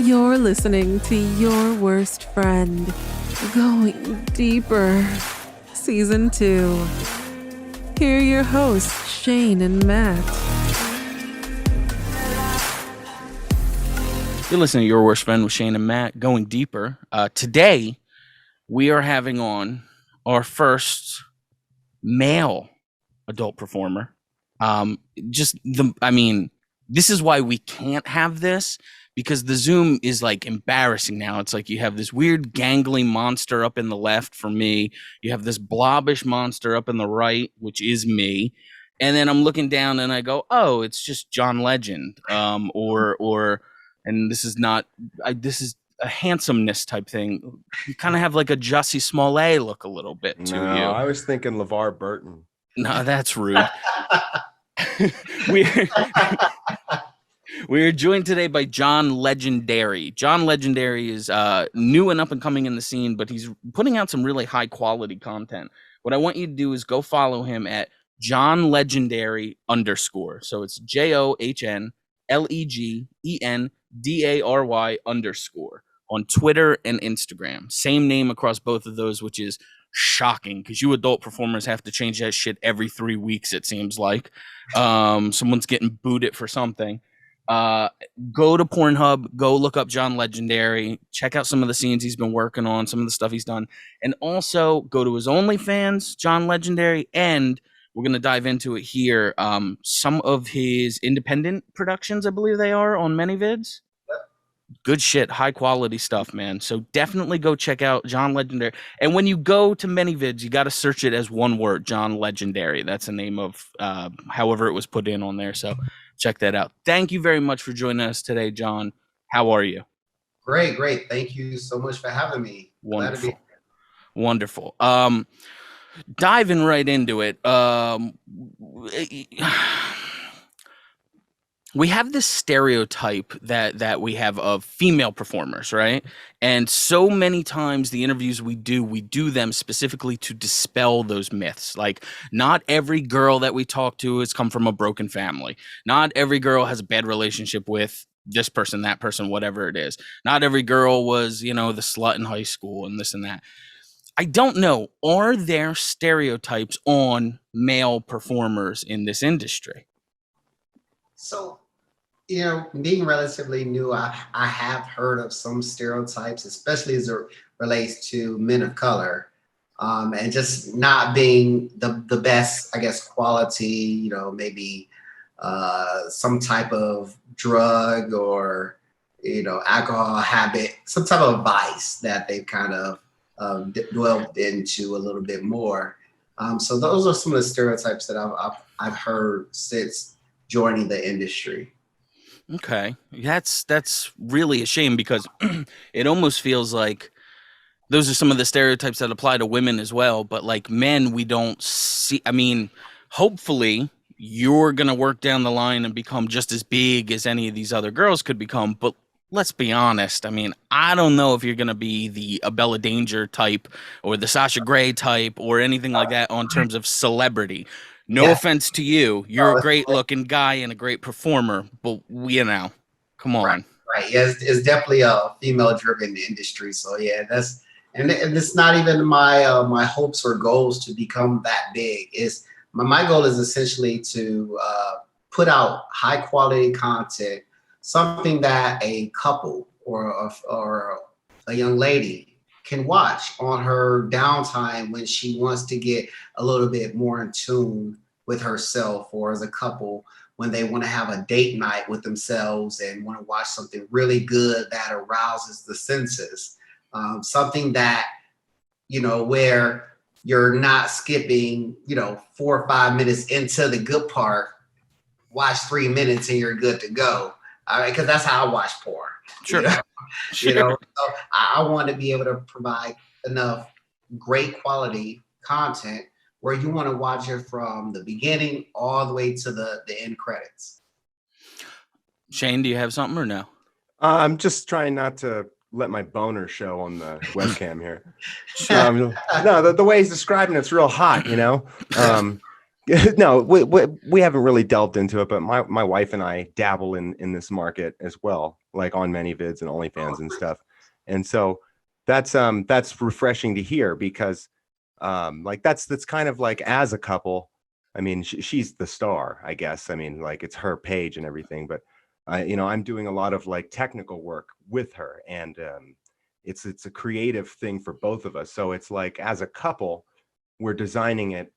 You're listening to Your Worst Friend, Going Deeper, Season 2. Here are your hosts, Shane and Matt. You're listening to Your Worst Friend with Shane and Matt, Going Deeper. Today, we are having on our first male adult performer. This is why we can't have this, because the Zoom is like embarrassing now. It's like you have this weird gangly monster up in the left for me. You have this blobbish monster up in the right, which is me. And then I'm looking down and I go, oh, it's just John Legend. And this is not, this is a handsomeness type thing. You kind of have like a Jussie Smollett look a little bit to you. I was thinking LeVar Burton. No, that's rude. We're joined today by John Legendary. John Legendary is new and up and coming in the scene, but he's putting out some really high quality content. What I want you to do is go follow him at John Legendary _. So it's JOHNLEGENDARY _ on Twitter and Instagram. Same name across both of those, which is shocking because you adult performers have to change that shit every 3 weeks, it seems like. Someone's getting booted for something. Go to Pornhub, go look up John Legendary, check out some of the scenes he's been working on, some of the stuff he's done, and also go to his OnlyFans, John Legendary, and we're going to dive into it here. Some of his independent productions, I believe they are, on ManyVids. Good shit, high quality stuff, man. So definitely go check out John Legendary. And when you go to ManyVids, you got to search it as one word, John Legendary. That's the name of however it was put in on there. So check that out. Thank you very much for joining us today, John. How are you? Great. Thank you so much for having me. Wonderful. Diving right into it. We have this stereotype that we have of female performers, right? And so many times the interviews we do them specifically to dispel those myths. Like, not every girl that we talk to has come from a broken family. Not every girl has a bad relationship with this person, that person, whatever it is. Not every girl was, the slut in high school and this and that. I don't know. Are there stereotypes on male performers in this industry? So, being relatively new, I have heard of some stereotypes, especially as it relates to men of color, and just not being the best, I guess, quality, maybe some type of drug or, alcohol habit, some type of vice that they've kind of dwelled into a little bit more. So those are some of the stereotypes that I've heard since joining the industry. Okay, that's really a shame, because it almost feels like those are some of the stereotypes that apply to women as well. But like men, we don't see. I mean, hopefully you're gonna work down the line and become just as big as any of these other girls could become. But let's be honest. I mean, I don't know if you're gonna be the Bella Danger type or the Sasha Grey type or anything like that on terms of celebrity. No offense to you. You're a great looking guy and a great performer, but come on. Right. Yeah, it's definitely a female driven industry. So yeah, and it's not even my hopes or goals to become that big. Is my goal is essentially to put out high quality content, something that a couple or a young lady can watch on her downtime when she wants to get a little bit more in tune with herself, or as a couple when they want to have a date night with themselves and want to watch something really good that arouses the senses. Something that, where you're not skipping, 4 or 5 minutes into the good part, watch 3 minutes and you're good to go. All right, because that's how I watch porn. Sure. So I want to be able to provide enough great quality content where you want to watch it from the beginning all the way to the end credits. Shane, do you have something or no? I'm just trying not to let my boner show on the webcam here. No, the way he's describing it's real hot, No, we haven't really delved into it, but my wife and I dabble in this market as well, like on ManyVids and OnlyFans and stuff. And so that's refreshing to hear because like that's kind of like as a couple. I mean, she's the star, I guess. I mean, like it's her page and everything, but you know, I'm doing a lot of like technical work with her, and it's a creative thing for both of us. So it's like as a couple, we're designing it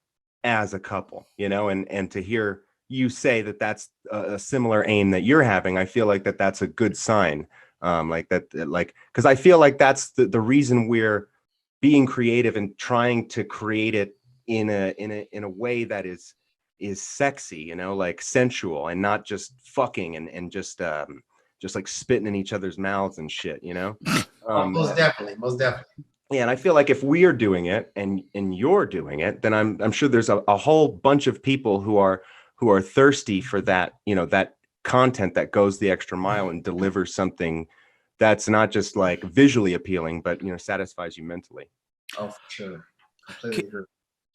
as a couple, you know, and to hear you say that that's a similar aim that you're having, I feel like that's a good sign. Like that, like, because I feel like that's the reason we're being creative and trying to create it in a way that is sexy, you know, like sensual, and not just fucking and just like spitting in each other's mouths and shit, you know. Most definitely, most definitely. Yeah, and I feel like if we are doing it and you're doing it, then I'm sure there's a whole bunch of people who are thirsty for that, you know, that content that goes the extra mile and delivers something that's not just like visually appealing, but you know, satisfies you mentally. Oh, for sure. Completely agree.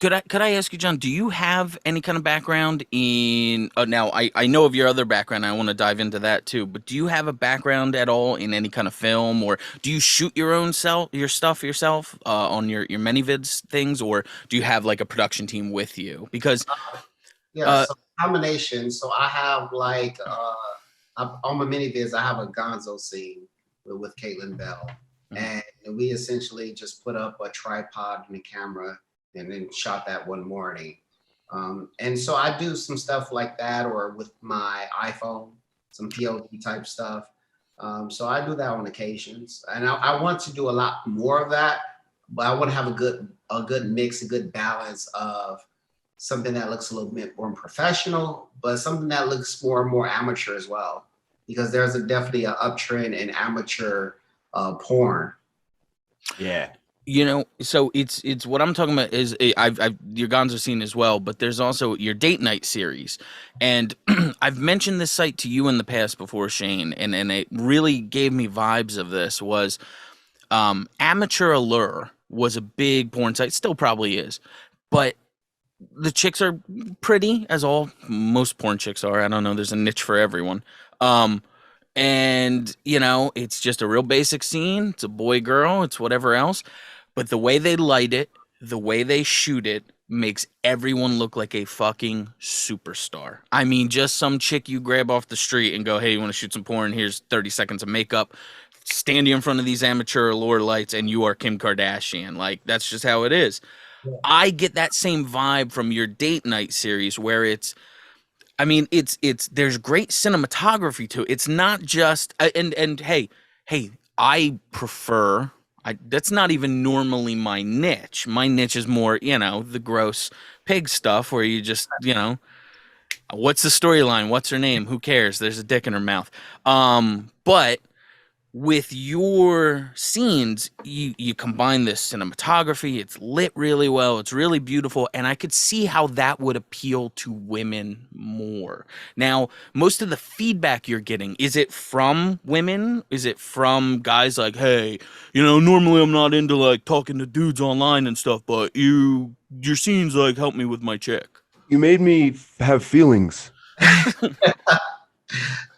Could I ask you, John, do you have any kind of background in now I know of your other background, I want to dive into that too, but do you have a background at all in any kind of film, or do you shoot your stuff yourself on your ManyVids things, or do you have like a production team with you? Because Yeah, so combination. So I have like on my ManyVids, I have a Gonzo scene with Caitlin Bell, and we essentially just put up a tripod and a camera, and then shot that one morning. And so I do some stuff like that, or with my iPhone, some POV type stuff. So I do that on occasions, and I want to do a lot more of that, but I want to have a good mix, a good balance of something that looks a little bit more professional, but something that looks more and more amateur as well, because there's definitely an uptrend in amateur porn. Yeah. you know, so it's what I'm talking about is I've your Gonzo scene as well, but there's also your date night series, and I've mentioned this site to you in the past before, Shane, and it really gave me vibes of this. Was Amateur Allure was a big porn site, still probably is, but the chicks are pretty, as most porn chicks are. I don't know, there's a niche for everyone. And you know, it's just a real basic scene. It's a boy girl, it's whatever else. But the way they light it, the way they shoot it, makes everyone look like a fucking superstar. I mean, just some chick you grab off the street and go, hey, you want to shoot some porn? Here's 30 seconds of makeup. Stand you in front of these Amateur Allure lights and you are Kim Kardashian. Like, that's just how it is. Yeah. I get that same vibe from your date night series, where it's there's great cinematography to it. It's not just and hey, I prefer, that's not even normally my niche. My niche is more, you know, the gross pig stuff where you just, you know, what's the storyline? What's her name? Who cares? There's a dick in her mouth. But with your scenes, you combine this cinematography. It's lit really well. It's really beautiful. And I could see how that would appeal to women more. Now, most of the feedback you're getting, is it from women? Is it from guys like, hey, you know, normally I'm not into like talking to dudes online and stuff, but your scenes like help me with my chick. You made me have feelings.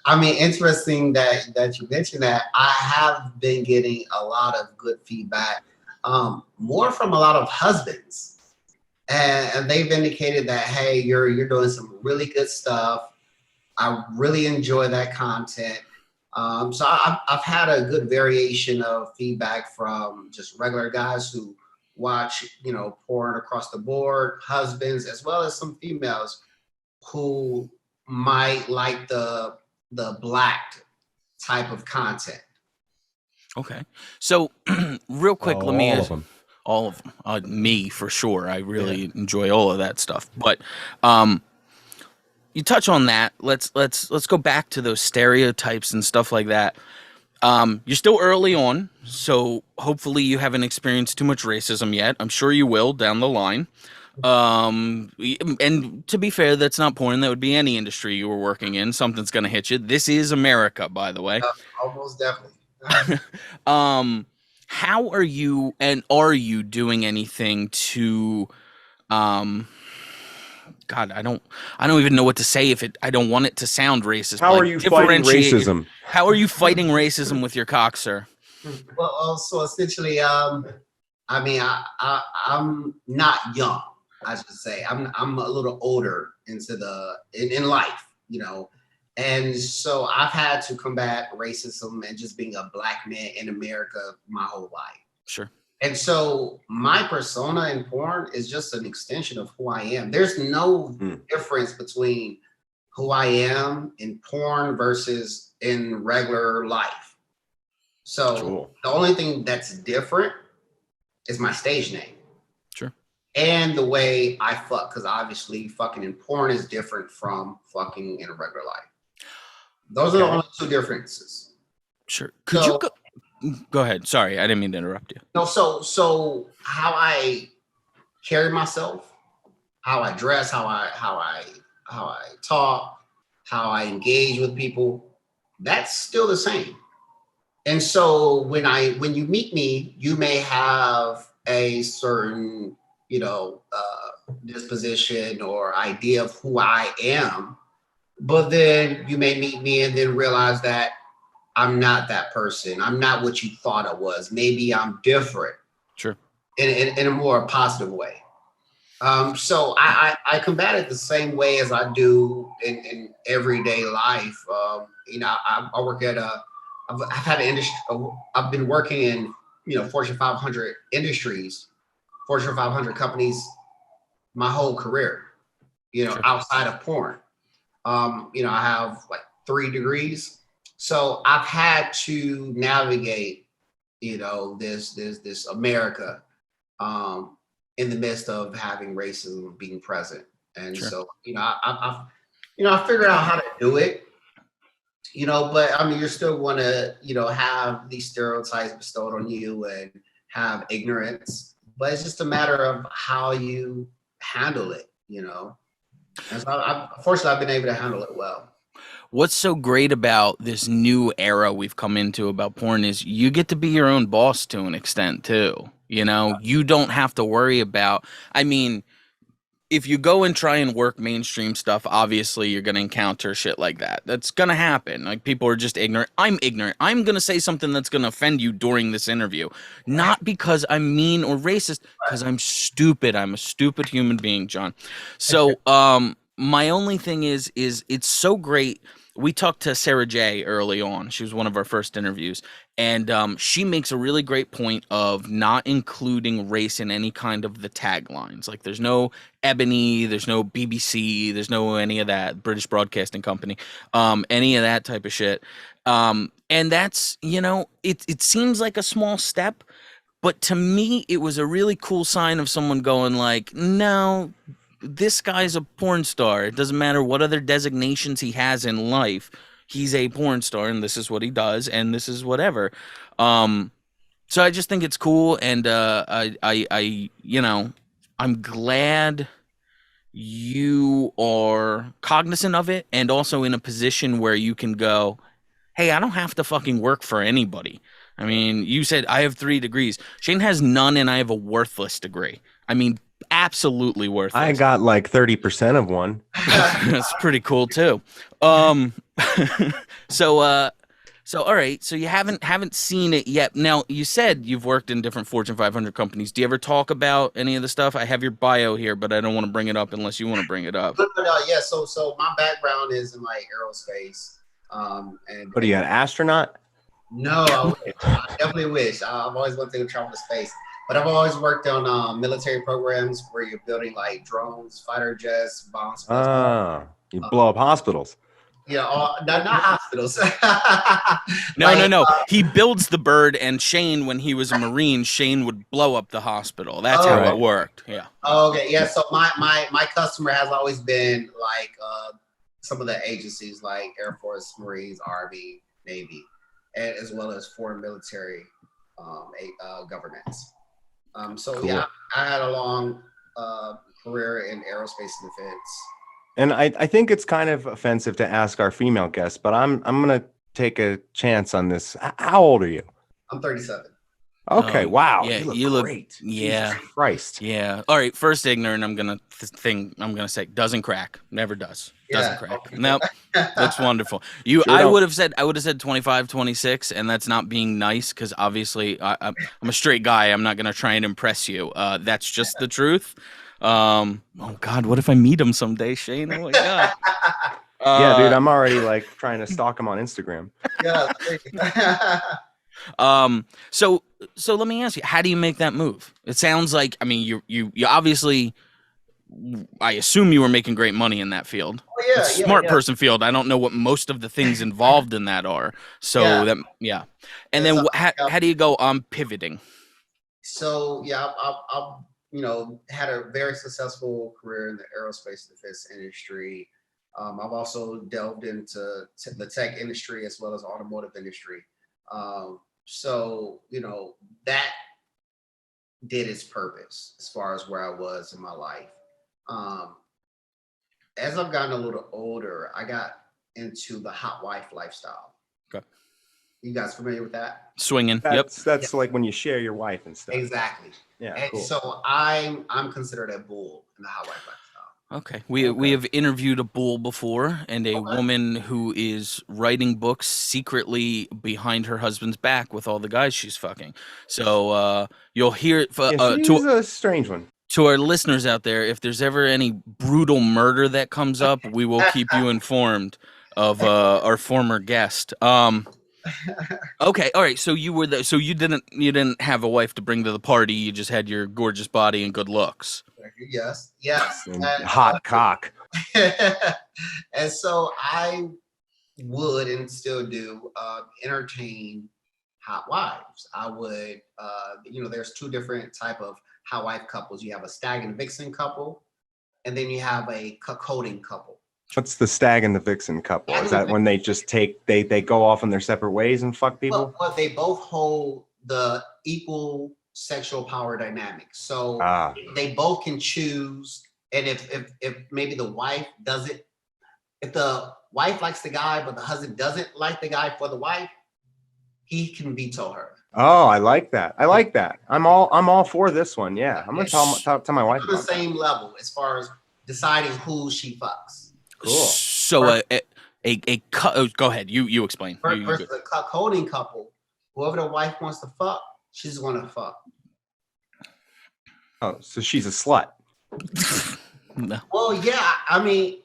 I mean, interesting that you mentioned that. I have been getting a lot of good feedback, more from a lot of husbands, and they've indicated that, hey, you're doing some really good stuff. I really enjoy that content. So I've had a good variation of feedback from just regular guys who watch, you know, porn across the board, husbands, as well as some females who might like the black type of content. Okay. So real quick, let me ask all of them. Me for sure. I really enjoy all of that stuff. But you touch on that. Let's go back to those stereotypes and stuff like that. You're still early on, so hopefully you haven't experienced too much racism yet. I'm sure you will down the line. And to be fair, that's not porn. That would be any industry you were working in. Something's gonna hit you. This is America, by the way. Almost definitely. How are you, and are you doing anything to kind God, I don't even know what to say I don't want it to sound racist. How are you fighting racism? How are you fighting racism with your cock, sir? Well, also essentially, I mean, I'm not young. I should say I'm a little older in life, you know, and so I've had to combat racism and just being a black man in America my whole life. Sure. And so my persona in porn is just an extension of who I am. There's no difference between who I am in porn versus in regular life. So the only thing that's different is my stage name. Sure. And the way I fuck, because obviously fucking in porn is different from fucking in a regular life. Those are the only two differences. Sure. Could you go ahead? Sorry, I didn't mean to interrupt you. No, so how I carry myself, how I dress, how I talk, how I engage with people, that's still the same. And so when you meet me, you may have a certain, you know, disposition or idea of who I am, but then you may meet me and then realize that I'm not that person. I'm not what you thought I was. Maybe I'm different. Sure. In a more positive way. So I combat it the same way as I do in everyday life. You know, I work at I've had an industry. I've been working in, you know, Fortune 500 industries, Fortune 500 companies, my whole career. You know, outside of porn. You know, I have like 3 degrees, so I've had to navigate, you know, this America, in the midst of having racism being present, and so you know, I figured out how to do it. You know, but I mean, you're still going to, you know, have these stereotypes bestowed on you and have ignorance, but it's just a matter of how you handle it, you know. And so fortunately, I've been able to handle it well. What's so great about this new era we've come into about porn is you get to be your own boss to an extent too. You know, you don't have to worry about, I mean, if you go and try and work mainstream stuff, obviously you're going to encounter shit like that. That's going to happen. Like, people are just ignorant. I'm ignorant. I'm going to say something that's going to offend you during this interview. Not because I'm mean or racist, because I'm stupid. I'm a stupid human being, John. So, my only thing is it's so great. We talked to Sarah J early on. She was one of our first interviews. And she makes a really great point of not including race in any kind of the taglines. Like, there's no Ebony, there's no BBC, there's no any of that, British Broadcasting Company, any of that type of shit. And that's, you know, it seems like a small step, but to me, it was a really cool sign of someone going like, no, this guy's a porn star. It doesn't matter what other designations he has in life. He's a porn star, and this is what he does, and this is whatever. So I just think it's cool, and I you know, I'm glad you are cognizant of it, and also in a position where you can go, hey, I don't have to fucking work for anybody. I mean, you said I have 3 degrees. Shane has none, and I have a worthless degree. I mean, absolutely worthless. I got like 30% of one. That's pretty cool too. So all right, so you haven't seen it yet. Now, you said you've worked in different Fortune 500 companies. Do you ever talk about any of the stuff? I have your bio here, but I don't want to bring it up unless you want to bring it up. Yeah, so my background is in like aerospace. And What are you, an astronaut? No, I definitely wish. I've always wanted to travel to space, but I've always worked on military programs where you're building like drones, fighter jets, bombs. You blow up hospitals. Yeah, not hospitals. No. He builds the bird, and Shane, when he was a Marine, Shane would blow up the hospital. That's how it worked. Yeah. Okay. Yeah. So my customer has always been like some of the agencies like Air Force, Marines, Army, Navy, and as well as foreign military governments. So cool. Yeah, I had a long career in aerospace and defense. And I think it's kind of offensive to ask our female guests, but I'm gonna take a chance on this. How old are you? I'm 37. Okay, wow. Yeah, you you look look. great. Yeah, Jesus Christ. yeah. All right. First, ignorant. I'm gonna say doesn't crack. Never does. Doesn't Yeah. crack. Okay. Nope. Looks wonderful. Sure don't. I would have said 25, 26, and that's not being nice because obviously I'm a straight guy. I'm not gonna try and impress you. That's just the truth. Oh God, what if I meet him someday, Shane? Oh my God. Yeah, dude, I'm already like trying to stalk him on Instagram. Yeah. So let me ask you, how do you make that move? It sounds like, I mean, you obviously, I assume you were making great money in that field. Oh, yeah, It's a yeah, smart yeah. person field. I don't know what most of the things involved in that are. So Yeah. that, yeah. And Yeah, then so, how do you go on pivoting? So yeah, I've had a very successful career in the aerospace defense industry. I've also delved into the tech industry as well as automotive industry. So that did its purpose as far as where I was in my life. Um, as I've gotten a little older, I got into the hot wife lifestyle. Okay. You guys familiar with that? Swinging. Yep. That's like when you share your wife and stuff. Exactly. Yeah, And cool. so I'm considered a bull in the hot wife lifestyle. Okay. We have interviewed a bull before and a woman who is writing books secretly behind her husband's back with all the guys she's fucking. So you'll hear it She's a strange one. to our listeners out there, if there's ever any brutal murder that comes up, we will keep you informed of our former guest. Okay, all right. So you were so you didn't have a wife to bring to the party. You just had your gorgeous body and good looks. Yes. And hot cock. And so I would and still do entertain hot wives. I would, there's two different type of hot wife couples. You have a stag and vixen couple, and then you have a cuckolding couple. What's the stag and the vixen couple? Is that when they just they go off in their separate ways and fuck people? Well, they both hold the equal sexual power dynamic. So they both can choose. And if maybe the wife doesn't, if the wife likes the guy, but the husband doesn't like the guy for the wife, he can veto her. Oh, I like that. I'm all for this one. Yeah, I'm gonna talk to my wife On the about that. same level as far as deciding who she fucks. Cool. So go ahead. You explain. Versus a cuckolding couple, whoever the wife wants to fuck, she's gonna fuck. Oh, so she's a slut. No. Well, yeah, I mean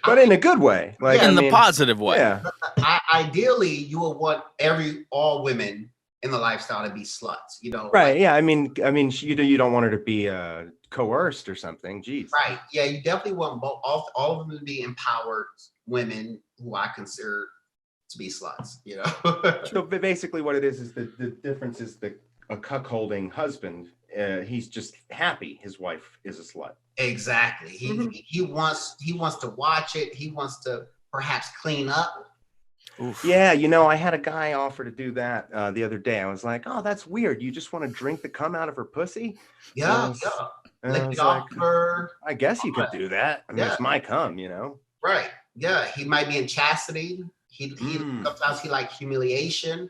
but in a good way, like in the positive way. Yeah. Ideally, you would want all women in the lifestyle to be sluts, Right. Like, yeah. I mean, you don't want her to be coerced or something. Jeez. right. Yeah, you definitely want all of them to be empowered women who I consider to be sluts. So basically, what it is the difference is a cuckolding husband. He's just happy his wife is a slut. Exactly. He wants to watch it. He wants to perhaps clean up. Oof. Yeah, I had a guy offer to do that the other day. I was like, oh, that's weird. You just want to drink the cum out of her pussy? Yeah. Lick it off her. I guess you could do that. I mean, it's my cum, Right. Yeah. He might be in chastity. He sometimes he like humiliation.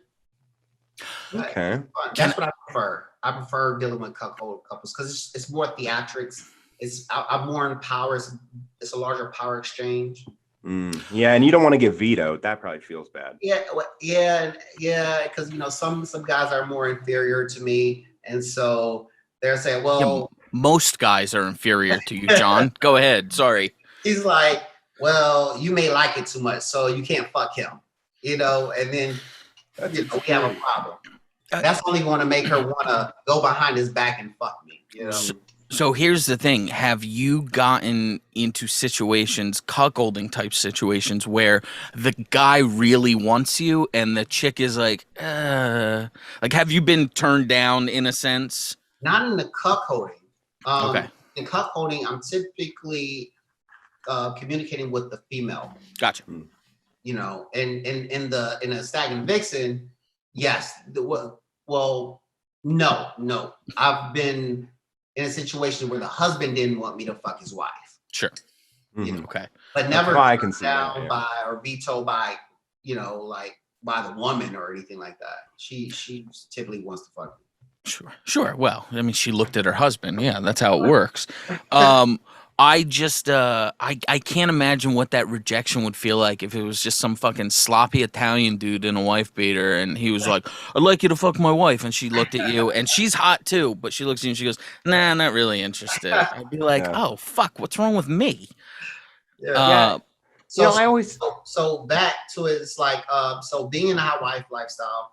Okay. That's what I prefer. I prefer dealing with cuckold couples because it's more theatrics. I'm more in power. It's a larger power exchange. Yeah, and you don't want to get vetoed. That probably feels bad. Yeah. Because some guys are more inferior to me, and so they're saying, "Well, most guys are inferior to you, John." Go ahead. Sorry. He's like, "Well, you may like it too much, so you can't fuck him." And then we have a problem. That's only going to make her want to go behind his back and fuck me. So here's the thing. Have you gotten into situations, cuckolding type situations, where the guy really wants you and the chick is like, have you been turned down in a sense? Not in the cuckolding. Okay. In cuckolding, I'm typically communicating with the female. Gotcha. And in a stag and vixen, yes. No. I've been in a situation where the husband didn't want me to fuck his wife. Sure. Okay. But never I can see down that, yeah. by or vetoed by, by the woman or anything like that. She typically wants to fuck me. Sure. Well, I mean, she looked at her husband. Yeah, that's how it works. I just, I can't imagine what that rejection would feel like if it was just some fucking sloppy Italian dude in a wife beater, and he was like, "I'd like you to fuck my wife," and she looked at you, and she's hot too, but she looks at you and she goes, "Nah, not really interested." I'd be like, Yeah. "Oh fuck, what's wrong with me?" Yeah. Yeah. So, You know, I always so back to it, it's like so being in a hot wife lifestyle,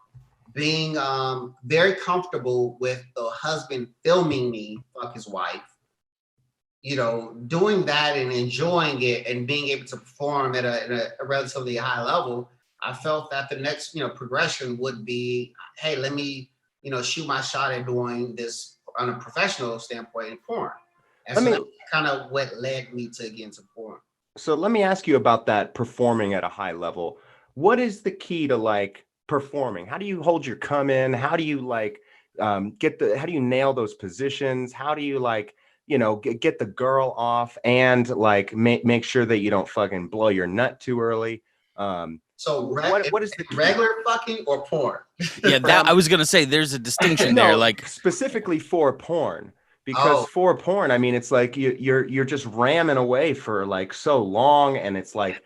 being very comfortable with the husband filming me fuck his wife, you know, doing that and enjoying it and being able to perform at a relatively high level, I felt that the next, progression would be, hey, let me, shoot my shot at doing this on a professional standpoint in porn. And Let so me- that's kind of what led me to get into porn. So let me ask you about that performing at a high level. What is the key to like performing? How do you hold your come in? How do you like how do you nail those positions? How do you like, get the girl off and like make sure that you don't fucking blow your nut too early? So What is the key? regular fucking or porn? Yeah, that I was gonna say. There's a distinction there. No, Like, specifically for porn. Because for porn, I mean, it's like you're just ramming away for like so long, and it's like,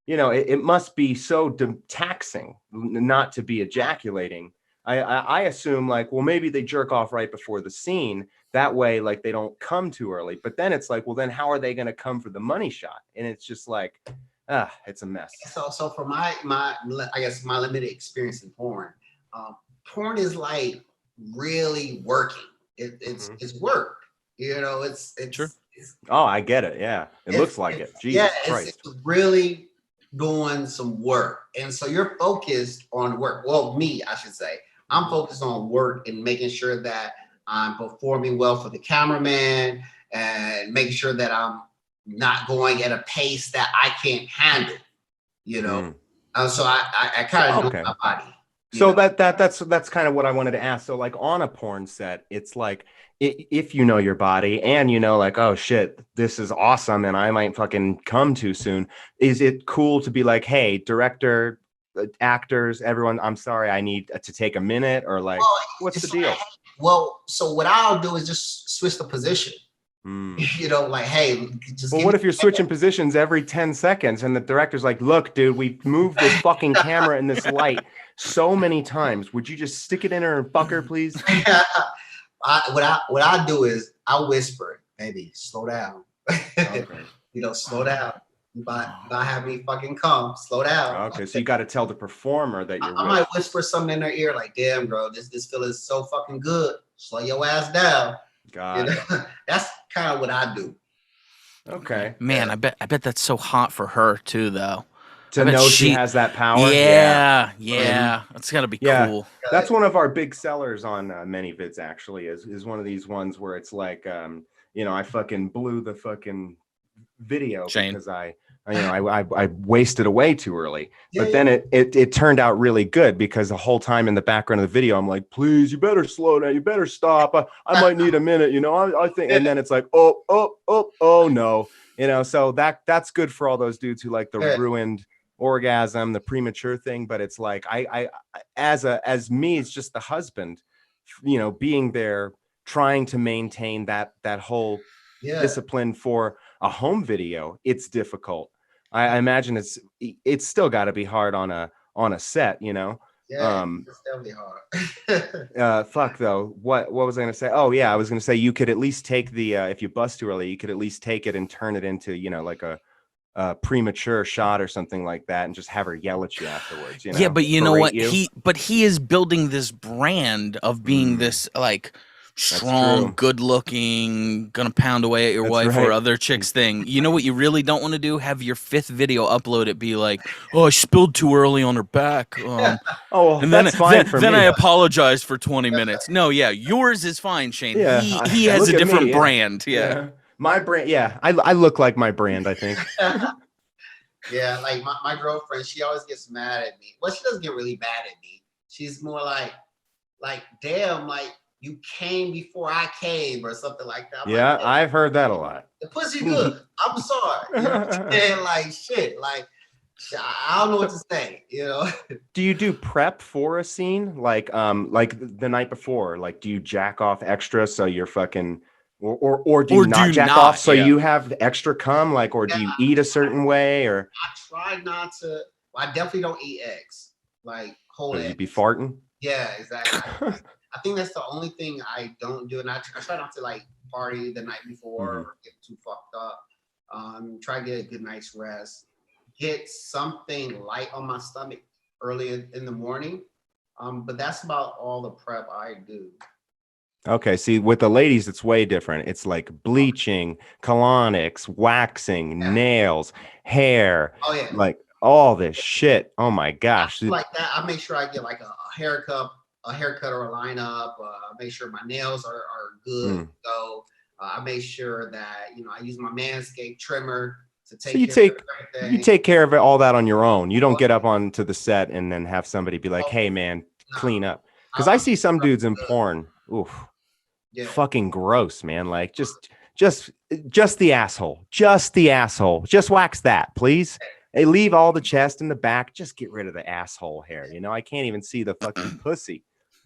it must be so taxing not to be ejaculating. I assume like, well, maybe they jerk off right before the scene. That way, like they don't come too early. But then it's like, well, then how are they going to come for the money shot? And it's just like, it's a mess. So for my I guess my limited experience in porn, porn is like really working. It's work. It's Sure. Oh, I get it. Yeah, it looks like it. Jesus Christ. It's really doing some work, and so you're focused on work. Well, me, I should say, I'm focused on work and making sure that I'm performing well for the cameraman and making sure that I'm not going at a pace that I can't handle. So I kind of know my body. So that's kind of what I wanted to ask. So like on a porn set, it's like if you know your body and like, oh shit, this is awesome and I might fucking come too soon. Is it cool to be like, hey, director, actors, everyone, I'm sorry, I need to take a minute, or like, what's the deal? Well, so what I'll do is just switch the position. Like, hey, just. Well, what if you're switching positions every 10 seconds and the director's like, look, dude, we've moved this fucking camera and this light so many times. Would you just stick it in her and fuck her, please? What I do is I whisper, baby, slow down. Okay. Slow down. You might have me fucking come. Slow down. Okay, so you got to tell the performer that you're. I might whisper something in their ear like, damn, bro, this feeling is so fucking good. Slow your ass down. God. That's kind of what I do. Okay. man, I bet that's so hot for her too, though. To know she has that power. Yeah. That's gotta be cool. That's one of our big sellers on ManyVids. Actually, is one of these ones where it's like, I fucking blew the fucking video because I wasted away too early. But then it turned out really good because the whole time in the background of the video, I'm like, please, you better slow down, you better stop. I might need a minute, I think, and then it's like, oh no, so that's good for all those dudes who like the ruined orgasm, the premature thing. But it's like I as me, it's just the husband, being there trying to maintain that whole discipline for a home video. It's difficult. I imagine it's still got to be hard on a set, Yeah, it's definitely hard. Fuck though. What was I gonna say? Oh yeah, I was gonna say you could at least take the if you bust too early, you could at least take it and turn it into like a premature shot or something like that, and just have her yell at you afterwards. Yeah, but you know what? He is building this brand of being this like strong, good looking, gonna pound away at your wife or other chick's thing. You know what you really don't want to do? Have your 5th video uploaded be like, oh, I spilled too early on her back. And that's fine for me. Then I apologized for 20 minutes. No, yeah, yours is fine, Shane. Yeah, he has a different brand. Yeah. My brand. Yeah, I look like my brand, I think. Yeah, like my girlfriend, she always gets mad at me. Well, she doesn't get really mad at me. She's more like, damn, like, you came before I came or something like that. Like, I've heard that a lot. The pussy good. I'm sorry. And like shit. Like I don't know what to say, you know. Do you do prep for a scene like the night before? Like, do you jack off extra so you're fucking, or do you not jack off so yeah. you have extra cum? Like, or do you eat a certain way? Or I try not to. Well, I definitely don't eat eggs, like whole you'd eggs. be farting? Yeah, exactly. I think that's the only thing I don't do, and I try not to like party the night before or get too fucked up. Try to get a good night's rest. Get something light on my stomach early in the morning. But that's about all the prep I do. Okay, see, with the ladies, it's way different. It's like bleaching, colonics, waxing, nails, hair, Oh yeah, like all this shit. Oh my gosh. like that. I make sure I get like a haircut or a lineup. Make sure my nails are good. So I make sure that I use my Manscaped trimmer to take. So you take care of it, all that on your own. You don't get up onto the set and then have somebody be like, "Hey, man, clean up." Because I see some dudes in porn. Oof, fucking gross, man. Like just the asshole, just wax that, please. Hey, leave all the chest and the back. Just get rid of the asshole hair. I can't even see the fucking pussy.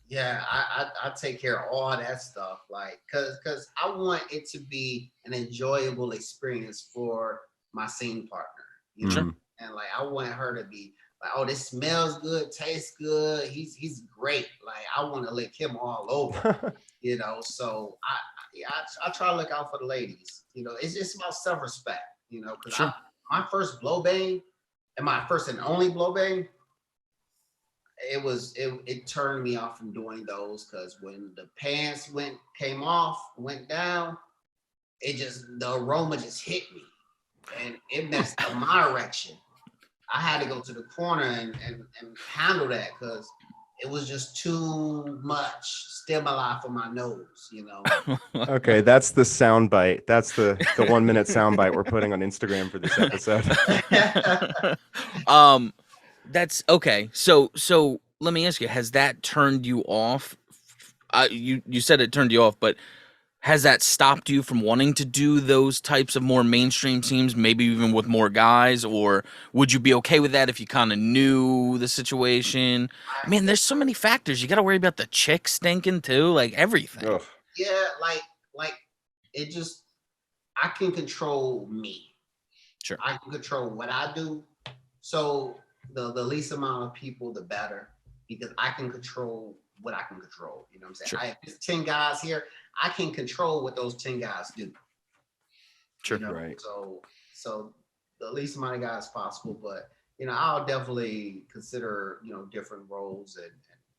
Yeah, I take care of all that stuff, like, cause I want it to be an enjoyable experience for my scene partner, and like I want her to be like, oh, this smells good, tastes good, he's great. Like I want to lick him all over, So I try to look out for the ladies. It's just about self-respect, because my first blow bang and my first and only blow bang. It turned me off from doing those because when the pants went down, the aroma just hit me and it messed up my erection. I had to go to the corner and handle that because it was just too much stimuli for my nose, Okay, that's the sound bite. That's the 1 minute sound bite we're putting on Instagram for this episode. That's okay. So let me ask you, has that turned you off? You said it turned you off, but has that stopped you from wanting to do those types of more mainstream scenes, maybe even with more guys? Or would you be okay with that if you kind of knew the situation? I mean, there's so many factors. You got to worry about the chick stinking too, like everything. Ugh. Yeah, like it just, I can control me. Sure. I can control what I do. So the least amount of people, the better, because I can control what I can control. You know what I'm saying? Sure. If there's 10 guys here, I can control what those 10 guys do. Sure. Right. So the least amount of guys possible, but I'll definitely consider different roles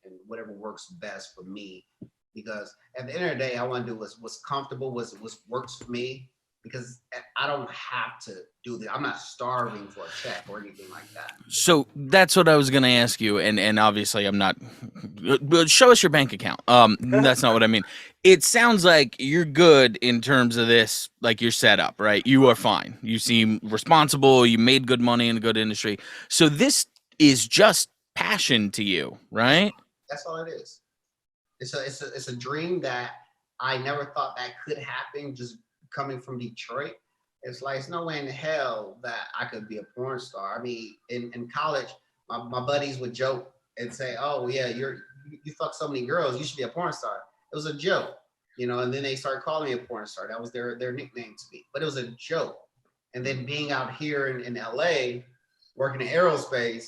and whatever works best for me, because at the end of the day, I want to do what's comfortable, what works for me. Because I don't have to do that. I'm not starving for a check or anything like that. So that's what I was going to ask you. And obviously I'm not, show us your bank account. That's not what I mean. It sounds like you're good in terms of this, like you're set up, right? You are fine. You seem responsible. You made good money in a good industry. So this is just passion to you, right? That's all it is. It's a dream that I never thought that could happen. Just coming from Detroit, it's like it's no way in hell that I could be a porn star. I mean, in college, my buddies would joke and say, "Oh yeah, you fuck so many girls, you should be a porn star." It was a joke, and then they started calling me a porn star. That was their nickname to me, but it was a joke. And then being out here in LA, working in aerospace,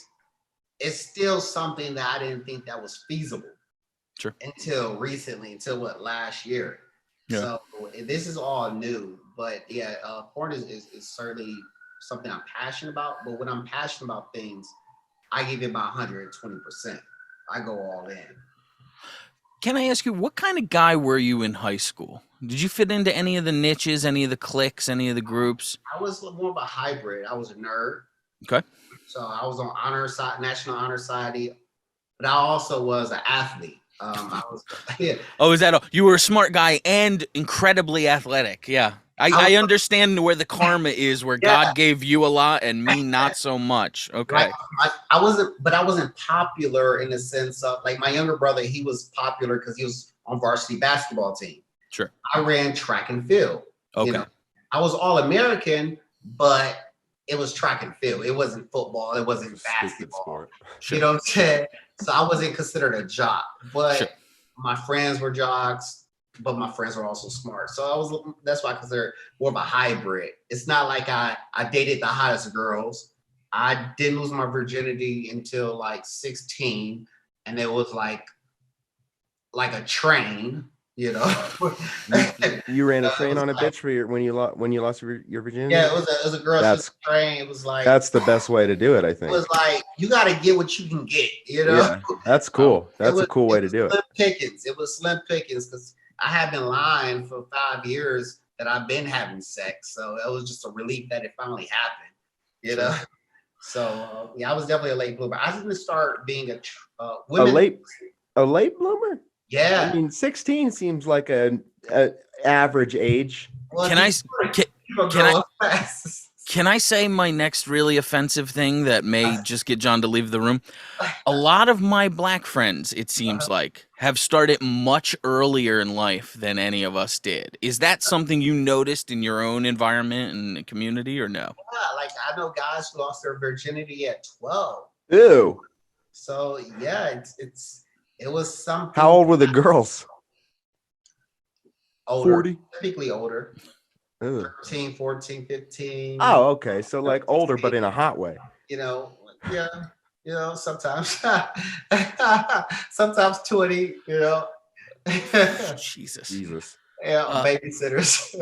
it's still something that I didn't think that was feasible. Sure. Until recently, until last year. Yeah. So this is all new, but yeah, porn is certainly something I'm passionate about. But when I'm passionate about things, I give it my 120%. I go all in. Can I ask you, what kind of guy were you in high school? Did you fit into any of the niches, any of the cliques, any of the groups? I was more of a hybrid. I was a nerd. Okay. So I was on National Honor Society, but I also was an athlete. Oh, is that all? You were a smart guy and incredibly athletic. Yeah. I understand where the karma is, where God gave you a lot and me not so much. Okay. Right. I wasn't popular in the sense of, like, my younger brother, he was popular because he was on varsity basketball team. Sure. I ran track and field. Okay. I was All-American, but it was track and field. It wasn't football. It wasn't Stupid basketball. sport. You know what I'm saying? So I wasn't considered a jock, but my friends were jocks, but my friends were also smart. So that's why I consider more of a hybrid. It's not like I dated the hottest girls. I didn't lose my virginity until like 16, and it was like a train, you know. You ran a train on a bitch for when you lost your virginity. Yeah, it was a girl. That's a train. It was like that's the best way to do it. I think it was like you got to get what you can get. You know, yeah, that's cool. That's a cool way to do it. Slim pickings. It was slim pickings because I had been lying for 5 years that I've been having sex, so it was just a relief that it finally happened. You know. So yeah, I was definitely a late bloomer. I didn't start being a late bloomer. Yeah, I mean, 16 seems like a average age. Well, can I say my next really offensive thing that may just get John to leave the room? A lot of my black friends, it seems like, have started much earlier in life than any of us did. Is that something you noticed in your own environment and community, or no? Yeah, like I know guys who lost their virginity at 12. Ew. So yeah, it was something. How old were the girls? Older. 40? Typically older. Ew. 13, 14, 15. Oh, okay. So like older, but in a hot way. You know, yeah. You know, sometimes 20, you know. Jesus. Yeah, babysitters.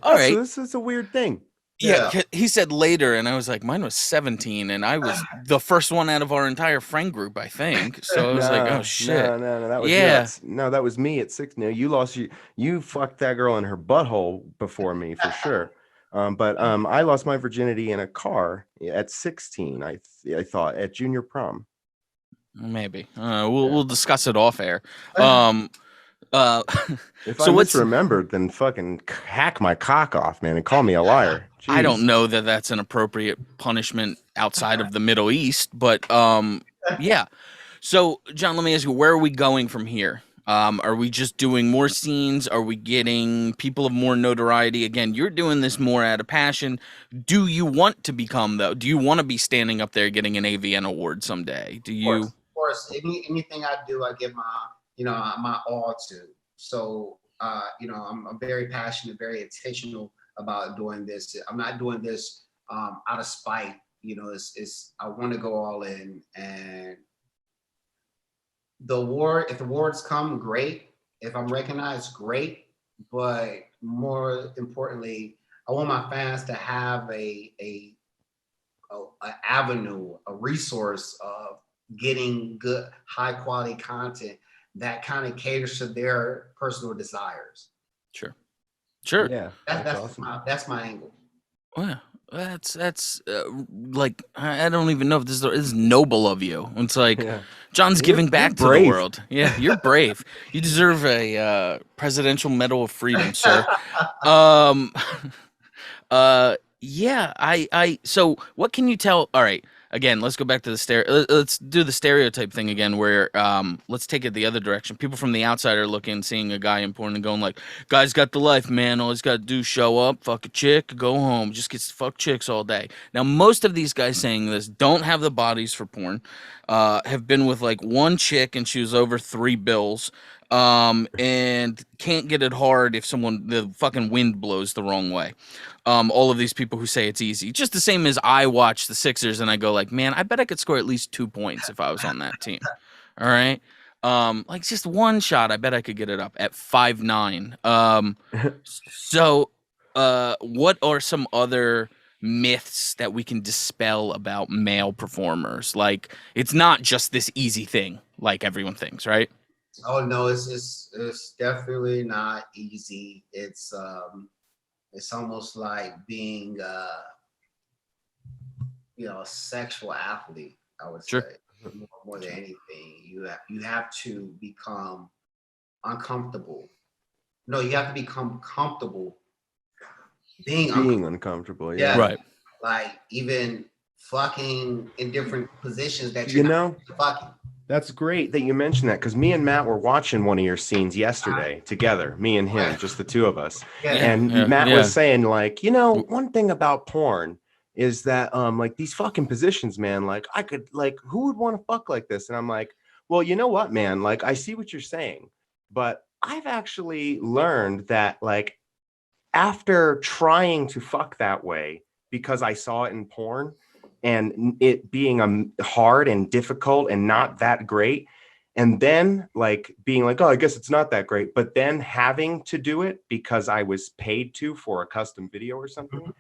All right. So this is a weird thing. Yeah, he said later, and I was like, mine was 17, and I was the first one out of our entire friend group, I think. So I was like, oh shit. No, that was nuts. No, that was me at 6. No, you fucked that girl in her butthole before me for sure. But I lost my virginity in a car at 16. I thought at junior prom. Maybe we'll discuss it off air. If I misremembered, then fucking hack my cock off, man, and call me a liar. Jeez. I don't know that that's an appropriate punishment outside of the Middle East, but yeah. So, John, let me ask you, where are we going from here? Are we just doing more scenes? Are we getting people of more notoriety? Again, you're doing this more out of passion. Do you want to become, though? Do you want to be standing up there getting an AVN award someday? Do you? Of course. Anything I do, I give my all to. So, I'm very passionate, very intentional about doing this. I'm not doing this out of spite. You know, I want to go all in, and if the awards come, great. If I'm recognized, great. But more importantly, I want my fans to have a avenue, a resource of getting good, high quality content that kind of caters to their personal desires. Sure. Yeah, That's awesome. That's my angle. Well, that's like, I don't even know if this is noble of you. It's like John's giving back to the world. Yeah, you're brave. You deserve a Presidential Medal of Freedom, sir. Yeah. So what can you tell? All right. Again, let's go back to the let's do the stereotype thing again, where let's take it the other direction. People from the outside are looking, seeing a guy in porn and going like, guy's got the life, man. All he's got to do is show up, fuck a chick, go home, just gets to fuck chicks all day. Now, most of these guys saying this don't have the bodies for porn, have been with like one chick and she was over 3 bills, and can't get it hard if the fucking wind blows the wrong way. All of these people who say it's easy, just the same as I watch the Sixers and I go like, man, I bet I could score at least 2 points if I was on that team. All right. Like just one shot, I bet I could get it up at 5'9". So, what are some other myths that we can dispel about male performers? Like, it's not just this easy thing like everyone thinks, right? Oh no, it's definitely not easy. It's almost like being a sexual athlete, I would say. More than anything. You have to become uncomfortable. No, you have to become comfortable being uncomfortable. Yeah. Right. Like even fucking in different positions that you're not fucking. That's great that you mentioned that, because me and Matt were watching one of your scenes yesterday together, me and him, just the two of us. And Matt was saying, like, one thing about porn is that like these fucking positions, man, like I could, like, who would want to fuck like this? And I'm like, well, you know what, man, like I see what you're saying, but I've actually learned that, like, after trying to fuck that way because I saw it in porn and it being hard and difficult and not that great, and then like being like, oh, I guess it's not that great, but then having to do it because I was paid to for a custom video or something.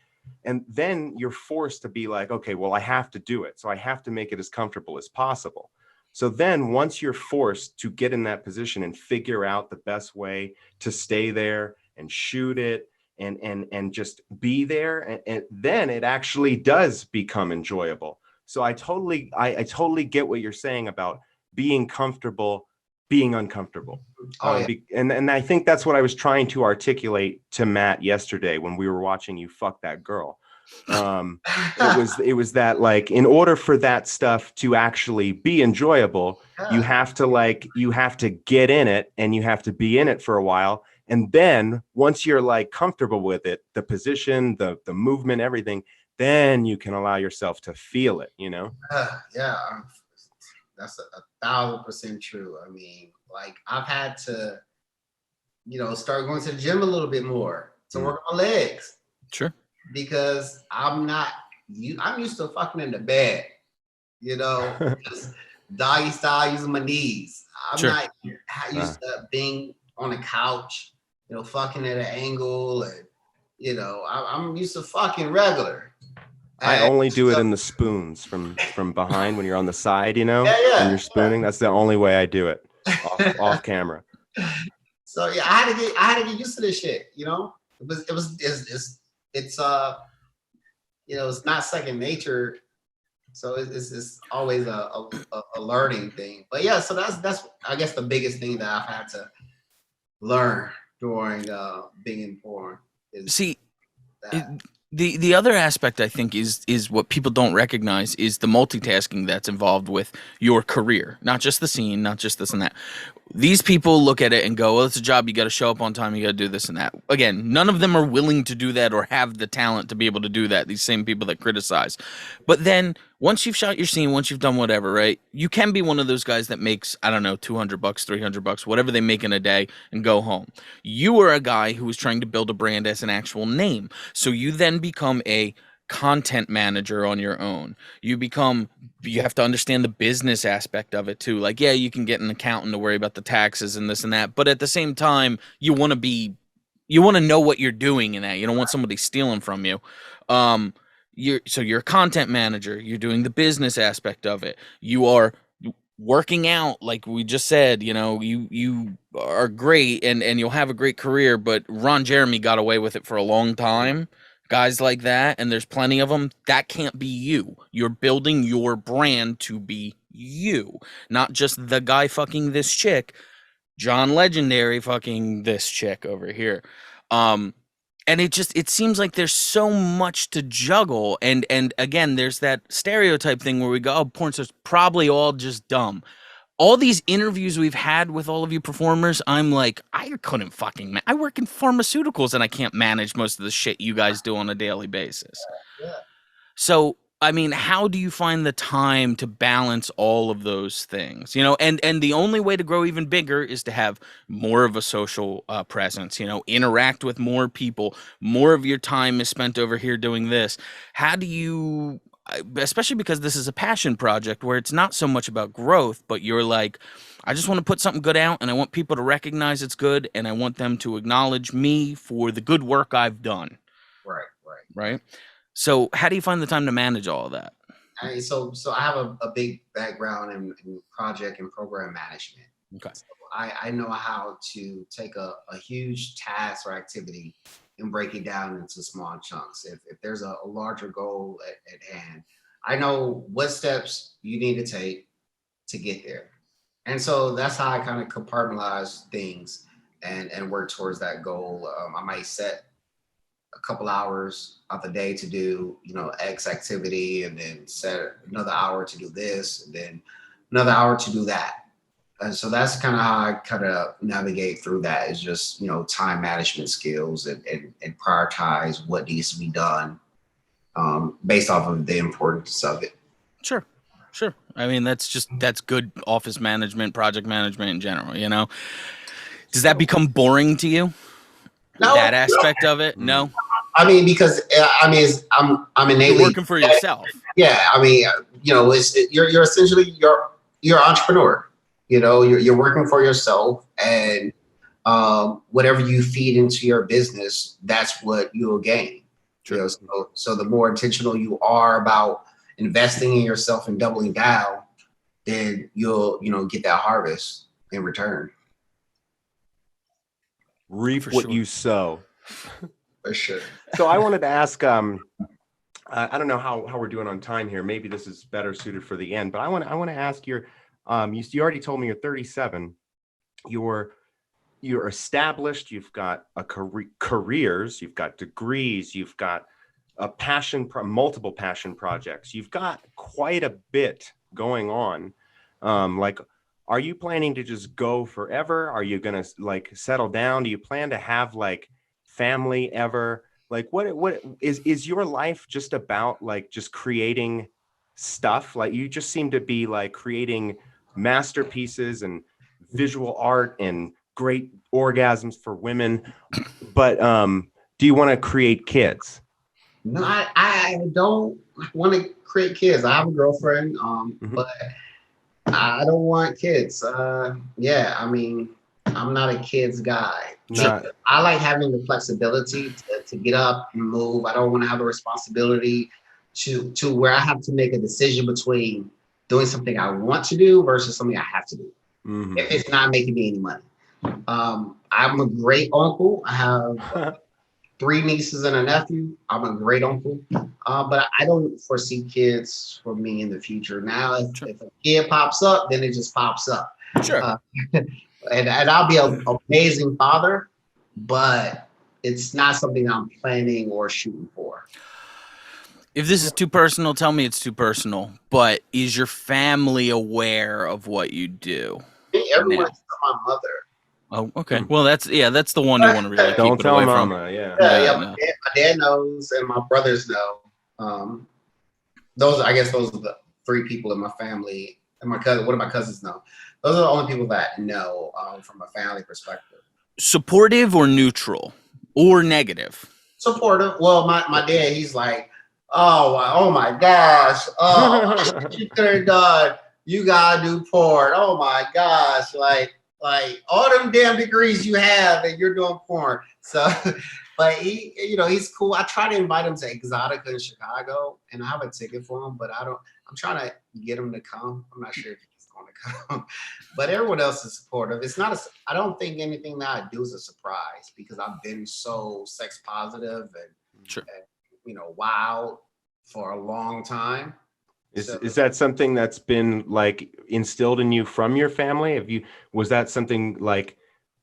And then you're forced to be like, okay, well, I have to do it. So I have to make it as comfortable as possible. So then once you're forced to get in that position and figure out the best way to stay there and shoot it and just be there, and then it actually does become enjoyable. So I totally get what you're saying about being comfortable, being uncomfortable. And I think that's what I was trying to articulate to Matt yesterday when we were watching you fuck that girl. It was that, like, in order for that stuff to actually be enjoyable, you have to get in it, and you have to be in it for a while. And then once you're like comfortable with it, the position, the movement, everything, then you can allow yourself to feel it, That's 1,000% true. I mean, like, I've had to, start going to the gym a little bit more to work on my legs. Sure. Because I'm used to fucking in the bed, just doggy style using my knees. I'm not used to being on a couch, fucking at an angle, and I'm used to fucking regular. I only do it in the spoons from behind when you're on the side, when you're spooning. That's the only way I do it off camera. So yeah, I had to get used to this shit. It's not second nature. So it's always a learning thing. But yeah, so that's I guess the biggest thing that I've had to learn during being in porn is the other aspect, I think, is what people don't recognize is the multitasking that's involved with your career, not just the scene, not just this and that. These people look at it and go, well, it's a job. You got to show up on time. You got to do this and that. Again, none of them are willing to do that or have the talent to be able to do that. These same people that criticize. But then once you've shot your scene, once you've done whatever, right, you can be one of those guys that makes, I don't know, $200, $300, whatever they make in a day, and go home. You are a guy who is trying to build a brand as an actual name. So you then become a content manager on your own. You have to understand the business aspect of it too. Like, yeah, you can get an accountant to worry about the taxes and this and that, but at the same time, you want to know what you're doing in that. You don't want somebody stealing from you. You're a content manager. You're doing the business aspect of it. You are working out, like we just said. You are great and you'll have a great career, but Ron Jeremy got away with it for a long time. Guys like that, and there's plenty of them. That can't be you. You're building your brand to be you, not just the guy fucking this chick, John Legendary fucking this chick over here. And it seems like there's so much to juggle, and again, there's that stereotype thing where we go, oh, porn stars probably all just dumb. All these interviews we've had with all of you performers, I'm like, I couldn't fucking I work in pharmaceuticals and I can't manage most of the shit you guys do on a daily basis. Yeah. So, I mean, how do you find the time to balance all of those things? And the only way to grow even bigger is to have more of a social presence, interact with more people. More of your time is spent over here doing this. How do you, especially because this is a passion project where it's not so much about growth, but you're like, I just want to put something good out and I want people to recognize it's good and I want them to acknowledge me for the good work I've done. Right. So how do you find the time to manage all of that? So I have a big background in project and program management. Okay. So I know how to take a huge task or activity and break it down into small chunks. If there's a larger goal at hand, I know what steps you need to take to get there. And so that's how I kind of compartmentalize things and work towards that goal. I might set a couple hours of the day to do, X activity, and then set another hour to do this, and then another hour to do that. And so that's kind of how I kind of navigate through that, is just, time management skills and prioritize what needs to be done based off of the importance of it. Sure. I mean, that's good office management, project management in general, Does that become boring to you? No, that aspect of it? No. I mean, because I'm innately You're working for yourself. Yeah, I mean, you're essentially you're an entrepreneur. You're working for yourself, and whatever you feed into your business, that's what you'll gain. Sure. So the more intentional you are about investing in yourself and doubling down, then you'll get that harvest in return. Reap what you sow. For sure. So I wanted to ask, I don't know how we're doing on time here. Maybe this is better suited for the end, but I want to ask you already told me you're 37. You're established. You've got careers. You've got degrees. You've got a multiple passion projects. You've got quite a bit going on. Are you planning to just go forever? Are you gonna settle down? Do you plan to have family ever? What is your life just about? Just creating stuff? You just seem to be creating masterpieces and visual art and great orgasms for women. But do you want to create kids? No, I don't want to create kids. I have a girlfriend, but I don't want kids. Yeah, I mean, I'm not a kids guy. I like having the flexibility to get up and move. I don't want to have a responsibility to where I have to make a decision between doing something I want to do versus something I have to do. Mm-hmm. If it's not making me any money. I'm a great uncle. I have 3 nieces and a nephew. I'm a great uncle, but I don't foresee kids for me in the future. Now, if a kid pops up, then it just pops up. Sure. And I'll be an amazing father, but it's not something I'm planning or shooting for. If this is too personal, tell me it's too personal. But is your family aware of what you do? Everyone except my mother. Oh, okay. Well, that's the one you want to really don't keep tell it away mama. From. Yeah. My dad knows, and my brothers know. Those are the 3 people in my family, and my cousin. What do my cousins know? Those are the only people that know from a family perspective. Supportive or neutral or negative? Supportive. Well, my dad, he's like, oh my gosh, you could have done. You gotta do porn. Oh my gosh, like all them damn degrees you have and you're doing porn. So, but he's cool. I try to invite him to Exotica in Chicago, and I have a ticket for him, but I'm trying to get him to come. I'm not sure if he's going to come, but everyone else is supportive. I don't think anything that I do is a surprise because I've been so sex positive and wild for a long time. Is that something that's been instilled in you from your family? Was that something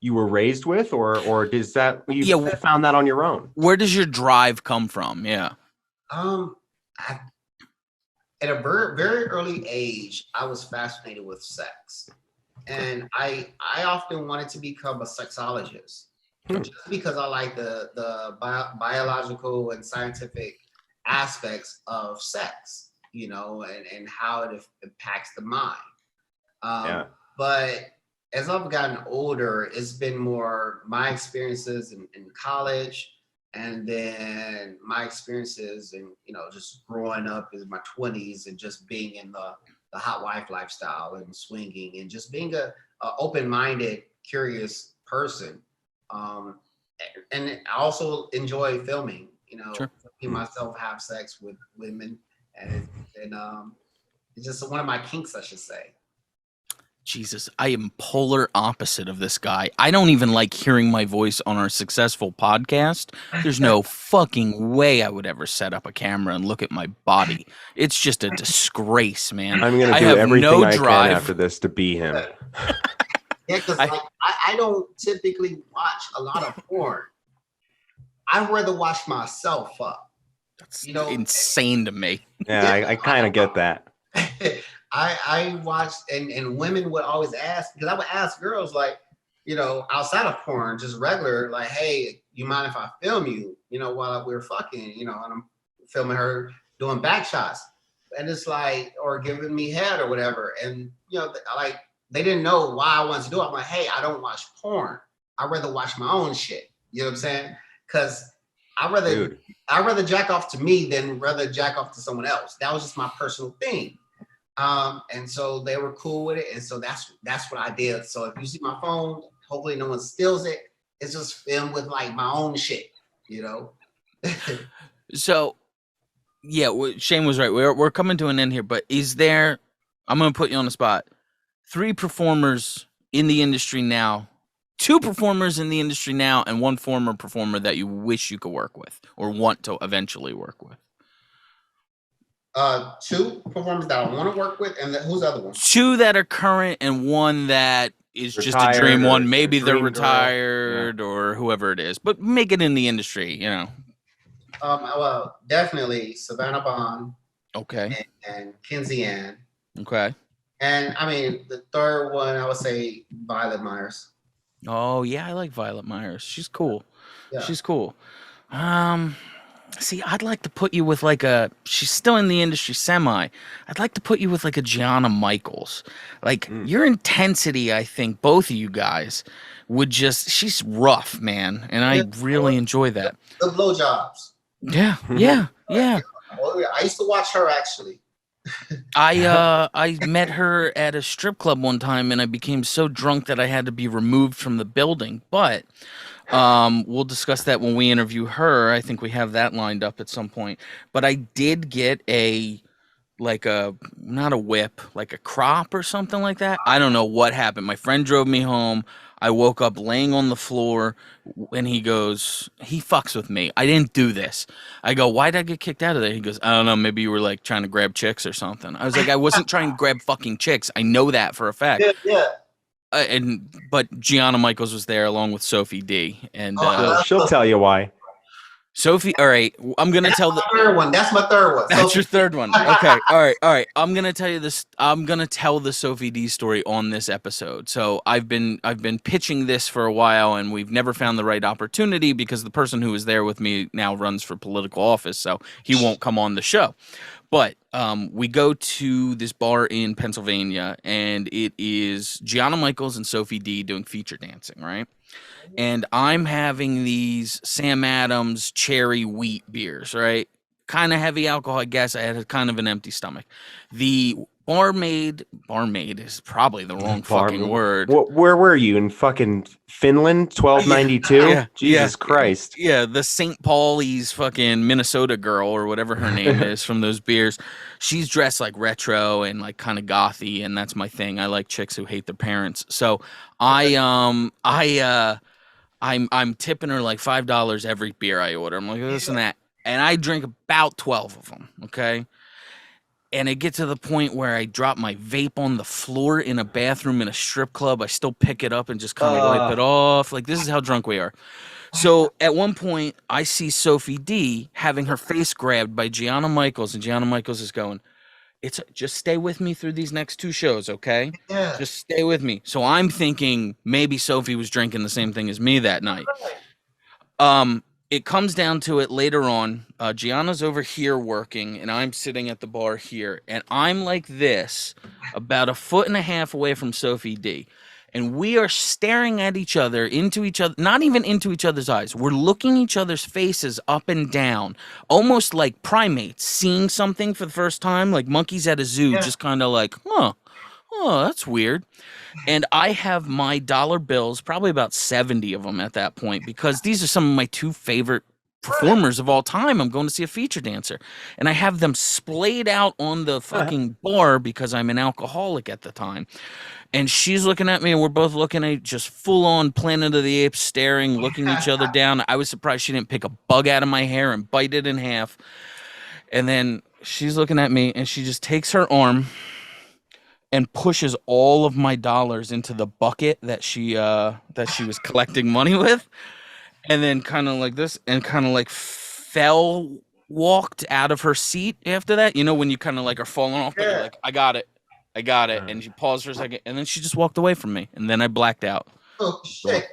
you were raised with, or does that you found that on your own? Where does your drive come from? Yeah. At a very, very early age, I was fascinated with sex, and I often wanted to become a sexologist, just because I like the biological and scientific aspects of sex. And how it impacts the mind. But as I've gotten older, it's been more my experiences in college, and then my experiences in, just growing up in my 20s and just being in the hot wife lifestyle and swinging and just being a open-minded, curious person. And I also enjoy filming, making myself have sex with women. And it's just one of my kinks, I should say. Jesus, I am polar opposite of this guy. I don't even like hearing my voice on our successful podcast. There's no fucking way I would ever set up a camera and look at my body. It's just a disgrace, man. I'm going to do everything I can after this to be him. Yeah, because I don't typically watch a lot of porn. I'd rather watch myself up. That's insane to me. Yeah, I kind of get that. I watched, and women would always ask, because I would ask girls like, outside of porn, just regular, like, hey, you mind if I film you, while we're fucking, and I'm filming her doing back shots, and it's like, or giving me head or whatever, and like they didn't know why I wanted to do it. I'm like, hey, I don't watch porn. I'd rather watch my own shit. You know what I'm saying? Because I'd rather jack off to me than rather jack off to someone else. That was just my personal thing. And so they were cool with it. And so that's what I did. So if you see my phone, hopefully no one steals it. It's just filmed with like my own shit, So, yeah, Shane was right. We're coming to an end here, but is there, I'm going to put you on the spot, 3 performers in the industry now, 2 performers in the industry now, and 1 former performer that you wish you could work with or want to eventually work with? 2 performers that I want to work with, and who's the other one? 2 that are current and 1 that is Retired, just a dream one. Maybe they're dream retired or whoever it is, but make it in the industry, Well, definitely Savannah Bond. Okay. And Kinsey Ann. Okay. And I mean, the third one, I would say Violet Myers. Oh yeah, I like Violet Myers. She's cool. Yeah. She's cool. See, I'd like to put you with she's still in the industry semi. I'd like to put you with like a Gianna Michaels. Like your intensity, I think both of you guys would she's rough, man. And I really enjoy that. The blowjobs. Yeah. I used to watch her actually. I met her at a strip club one time and I became so drunk that I had to be removed from the building. But we'll discuss that when we interview her. I think we have that lined up at some point. But I did get not a whip, like a crop or something like that. I don't know what happened. My friend drove me home. I woke up laying on the floor and he goes, he fucks with me. I didn't do this. I go, why'd I get kicked out of there? He goes, I don't know. Maybe you were like trying to grab chicks or something. I was like, I wasn't trying to grab fucking chicks. I know that for a fact. Yeah. But Gianna Michaels was there along with Sophie D. And she'll tell you why. Sophie, all right. I'm gonna tell the third one. That's my third one. That's your third one. Okay. All right. I'm gonna tell you this. I'm gonna tell the Sophie D story on this episode. So I've been pitching this for a while, and we've never found the right opportunity because the person who was there with me now runs for political office, so he won't come on the show. But we go to this bar in Pennsylvania, and it is Gianna Michaels and Sophie D doing feature dancing, right? And I'm having these Sam Adams cherry wheat beers, right? Kind of heavy alcohol, I guess. I had kind of an empty stomach. The barmaid is probably the wrong fucking word. Where were you, in fucking Finland? 1292? Yeah, Jesus Christ. Yeah, the St. Pauli's fucking Minnesota girl or whatever her name is from those beers. She's dressed like retro and like kind of gothy, and that's my thing. I like chicks who hate their parents. So I'm tipping her like $5 every beer I order. I'm like, this and that. And I drink about 12 of them, okay? And it gets to the point where I drop my vape on the floor in a bathroom in a strip club. I still pick it up and just kind of wipe it off. Like, this is how drunk we are. So at one point, I see Sophie D having her face grabbed by Gianna Michaels, and Gianna Michaels is going, just stay with me through these next 2 shows, okay? Yeah. Just stay with me. So I'm thinking maybe Sophie was drinking the same thing as me that night. It comes down to it later on. Gianna's over here working, and I'm sitting at the bar here. And I'm like this, about 1.5 feet away from Sophie D. And we are staring at each other, into each other, not even into each other's eyes. We're looking each other's faces up and down, almost like primates seeing something for the first time, like monkeys at a zoo, just kind of like, oh, that's weird. And I have my dollar bills, probably about 70 of them at that point, because these are some of my 2 favorite performers of all time. I'm going to see a feature dancer. And I have them splayed out on the fucking bar because I'm an alcoholic at the time. And she's looking at me, and we're both looking at just full-on Planet of the Apes, staring, looking each other down. I was surprised she didn't pick a bug out of my hair and bite it in half. And then she's looking at me, and she just takes her arm and pushes all of my dollars into the bucket that she was collecting money with, and then kind of like this, and kind of like walked out of her seat after that. You know, when you kind of like are falling off, but you're like, I got it. I got it. And she paused for a second, and then she just walked away from me, and then I blacked out. Oh shit!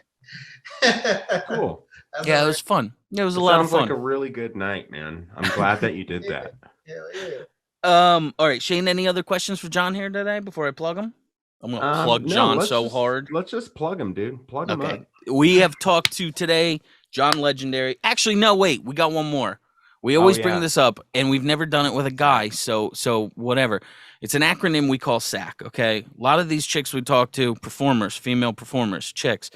Cool. Yeah, it was fun. Yeah, it was a It lot of sounds fun. like a really good night, man. I'm glad that you did that. Hell yeah. All right, Shane, any other questions for John here today before I plug him? I'm going to plug No, John so hard. Let's just plug him, dude. Plug him up. We have talked to today John Legendary. Actually, no, wait. We got one more. We always bring this up, and we've never done it with a guy, so whatever. It's an acronym we call SAC, okay? A lot of these chicks we talk to, performers, female performers, chicks,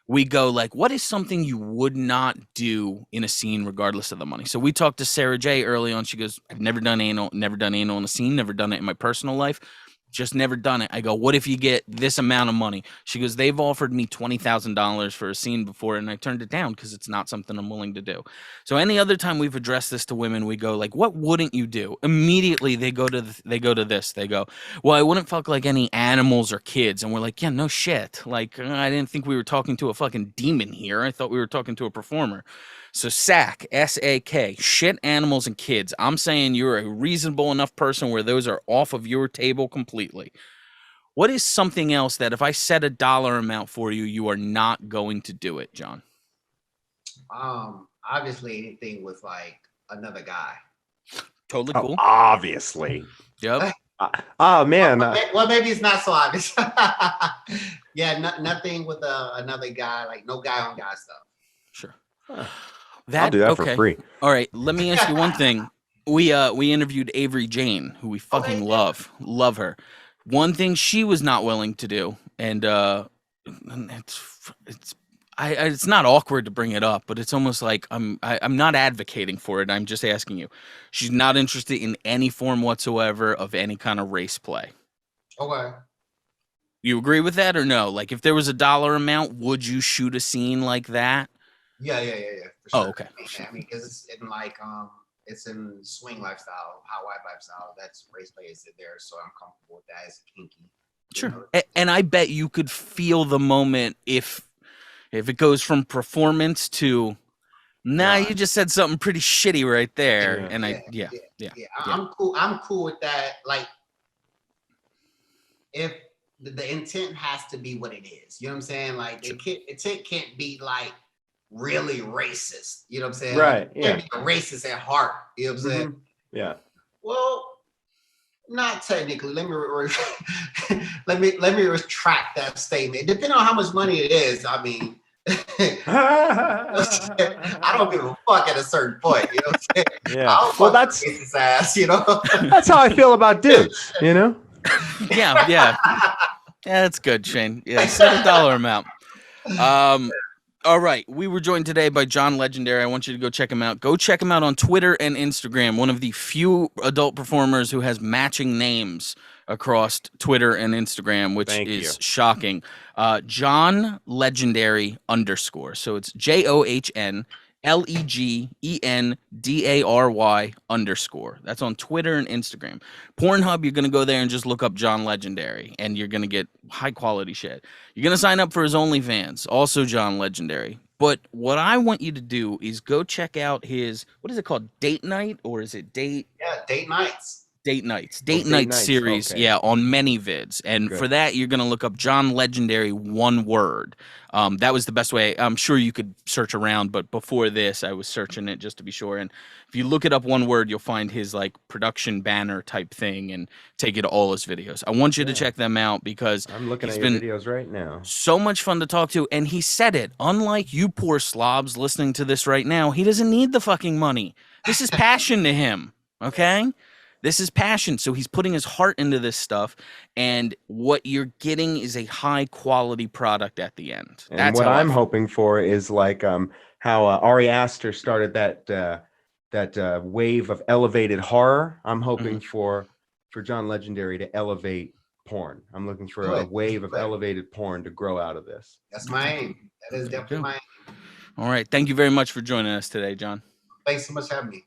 we go like, what is something you would not do in a scene regardless of the money? So we talked to Sarah J early on. She goes, I've never done anal in a scene, never done it in my personal life. Just never done it. I go, what if you get this amount of money? She goes, they've offered me $20,000 for a scene before, and I turned it down because it's not something I'm willing to do. So any other time we've addressed this to women, we go like, what wouldn't you do? Immediately they go to this. They go, well, I wouldn't fuck like any animals or kids. And we're like, yeah, no shit. Like, I didn't think we were talking to a fucking demon here. I thought we were talking to a performer. So SAK, S-A-K, shit, animals, and kids. I'm saying you're a reasonable enough person where those are off of your table completely. What is something else that if I set a dollar amount for you, you are not going to do it, John? Obviously anything with like another guy. Totally cool. Obviously. Yep. Oh man. Well, maybe it's not so obvious. Yeah, nothing with another guy, like no guy on guy stuff. Sure. I'll do that for free. All right, let me ask you one thing. We interviewed Avery Jane, who we fucking love her. One thing she was not willing to do, and it's not awkward to bring it up, but it's almost like I'm not advocating for it. I'm just asking you. She's not interested in any form whatsoever of any kind of race play. Okay. You agree with that or no? Like, if there was a dollar amount, would you shoot a scene like that? Yeah. For sure. Oh, okay. I mean, because it's in like it's in swing lifestyle, Hawaii lifestyle. That's race play is there, so I'm comfortable with that. It's kinky. Sure. And I bet you could feel the moment if it goes from performance to, you just said something pretty shitty right there. Yeah. And yeah. I'm cool with that. Like, if the intent has to be what it is, you know what I'm saying? Like, intent can't be like really racist. You know what I'm saying? Right. Like, can't be racist at heart. You know what I'm saying? Mm-hmm. Yeah. Well, not technically. Let me retract that statement. Depending on how much money it is, I mean, I don't give a fuck at a certain point. You know what I'm saying? Yeah. Well, that's his ass. You know. That's how I feel about dudes. You know. Yeah, that's good, Shane. Yeah, set a dollar amount. All right, we were joined today by John Legendary. I want you to go check him out. Go check him out on Twitter and Instagram. One of the few adult performers who has matching names across Twitter and Instagram, which is shocking. John Legendary _. So it's JOHNLEGENDARY _. That's on Twitter and Instagram. Pornhub, you're going to go there and just look up John Legendary, and you're going to get high quality shit. You're going to sign up for his OnlyFans, also John Legendary. But what I want you to do is go check out his, what is it called? Date Night, or is it Date? Yeah, Date Nights. Date Nights series, on ManyVids. And for that, you're going to look up John Legendary, one word. That was the best way. I'm sure you could search around, but before this, I was searching it just to be sure. And if you look it up one word, you'll find his like production banner type thing and take you to all his videos. I want you to check them out because I'm looking at your videos right now. So much fun to talk to. And he said it, unlike you poor slobs listening to this right now, he doesn't need the fucking money. This is passion to him. Okay? This is passion. So he's putting his heart into this stuff, and what you're getting is a high quality product at the end. And that's what I'm hoping for is like how Ari Aster started that wave of elevated horror. I'm hoping for John Legendary to elevate porn. I'm looking for a wave of elevated porn to grow out of this. That's my aim. That is definitely my aim. All right. Thank you very much for joining us today, John. Thanks so much for having me.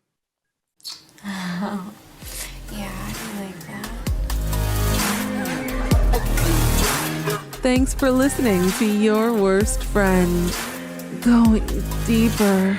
Yeah, I like that. Thanks for listening to Your Worst Friend. Going deeper.